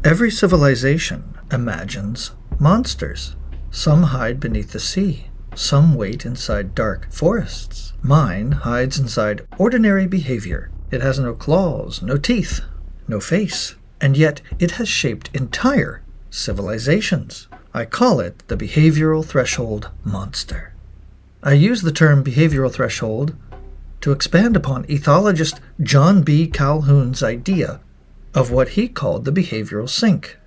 Every civilization imagines monsters. Some hide beneath the sea. Some wait inside dark forests. Mine hides inside ordinary behavior. It has no claws, no teeth, no face, and yet it has shaped entire civilizations. I call it the behavioral threshold monster. I use the term behavioral threshold to expand upon ethologist John B. Calhoun's idea of what he called the behavioral sink.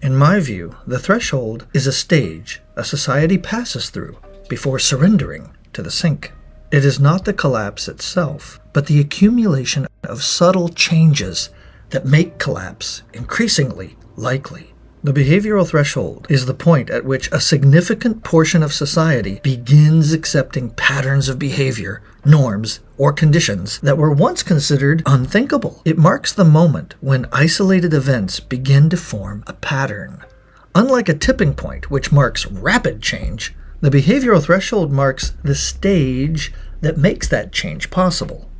In my view, the threshold is a stage a society passes through before surrendering to the sink. It is not the collapse itself, but the accumulation of subtle changes that make collapse increasingly likely. The behavioral threshold is the point at which a significant portion of society begins accepting patterns of behavior, norms, or conditions that were once considered unthinkable. It marks the moment when isolated events begin to form a pattern. Unlike a tipping point, which marks rapid change, the behavioral threshold marks the stage that makes that change possible.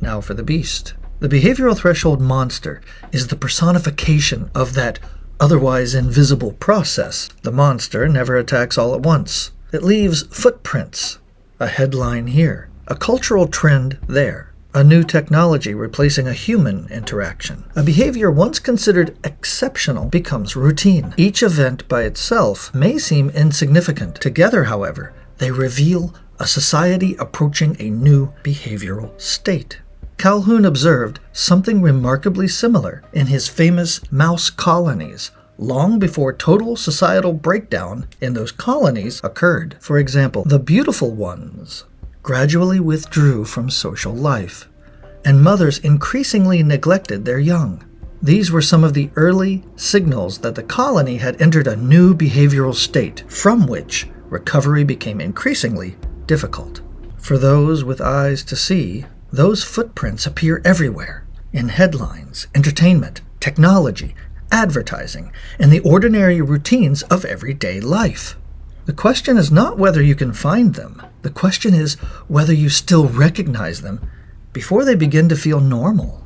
Now for the beast. The behavioral threshold monster is the personification of that otherwise invisible process. The monster never attacks all at once. It leaves footprints, a headline here, a cultural trend there, a new technology replacing a human interaction. A behavior once considered exceptional becomes routine. Each event by itself may seem insignificant. Together, however, they reveal a society approaching a new behavioral state. Calhoun observed something remarkably similar in his famous mouse colonies, long before total societal breakdown in those colonies occurred. For example, the beautiful ones gradually withdrew from social life, and mothers increasingly neglected their young. These were some of the early signals that the colony had entered a new behavioral state, from which recovery became increasingly difficult. For those with eyes to see, those footprints appear everywhere, in headlines, entertainment, technology, advertising, and the ordinary routines of everyday life. The question is not whether you can find them. The question is whether you still recognize them before they begin to feel normal.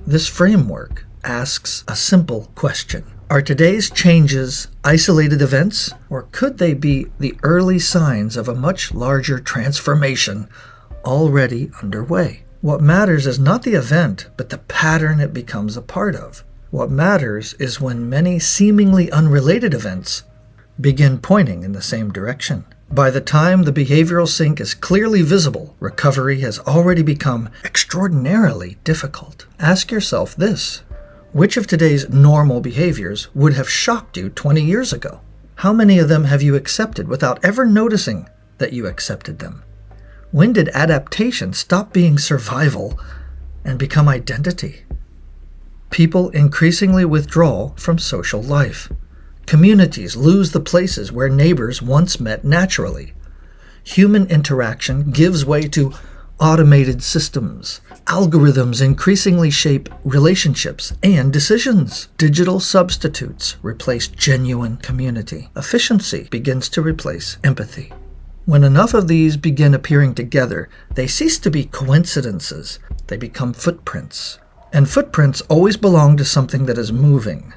This framework asks a simple question. Are today's changes isolated events, or could they be the early signs of a much larger transformation already underway? What matters is not the event, but the pattern it becomes a part of. What matters is when many seemingly unrelated events begin pointing in the same direction. By the time the behavioral sink is clearly visible, recovery has already become extraordinarily difficult. Ask yourself this: which of today's normal behaviors would have shocked you 20 years ago? How many of them have you accepted without ever noticing that you accepted them? When did adaptation stop being survival and become identity? People increasingly withdraw from social life. Communities lose the places where neighbors once met naturally. Human interaction gives way to automated systems. Algorithms increasingly shape relationships and decisions. Digital substitutes replace genuine community. Efficiency begins to replace empathy. When enough of these begin appearing together, they cease to be coincidences. They become footprints. And footprints always belong to something that is moving.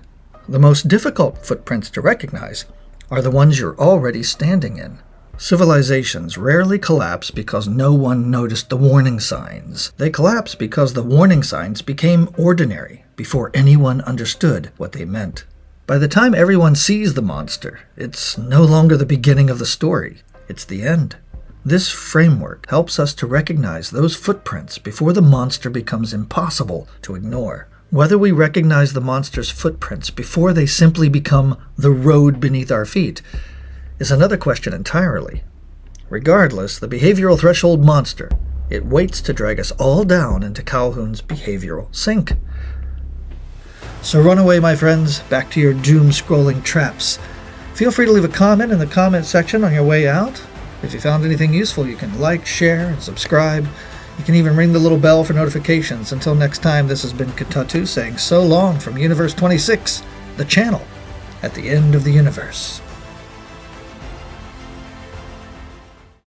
The most difficult footprints to recognize are the ones you're already standing in. Civilizations rarely collapse because no one noticed the warning signs. They collapse because the warning signs became ordinary before anyone understood what they meant. By the time everyone sees the monster, it's no longer the beginning of the story. It's the end. This framework helps us to recognize those footprints before the monster becomes impossible to ignore. Whether we recognize the monster's footprints before they simply become the road beneath our feet is another question entirely. Regardless, the behavioral threshold monster, it waits to drag us all down into Calhoun's behavioral sink. So run away, my friends, back to your doom-scrolling traps. Feel free to leave a comment in the comment section on your way out. If you found anything useful, you can like, share, and subscribe. You can even ring the little bell for notifications. Until next time, this has been Katatu saying so long from Universe 26, the channel at the end of the universe.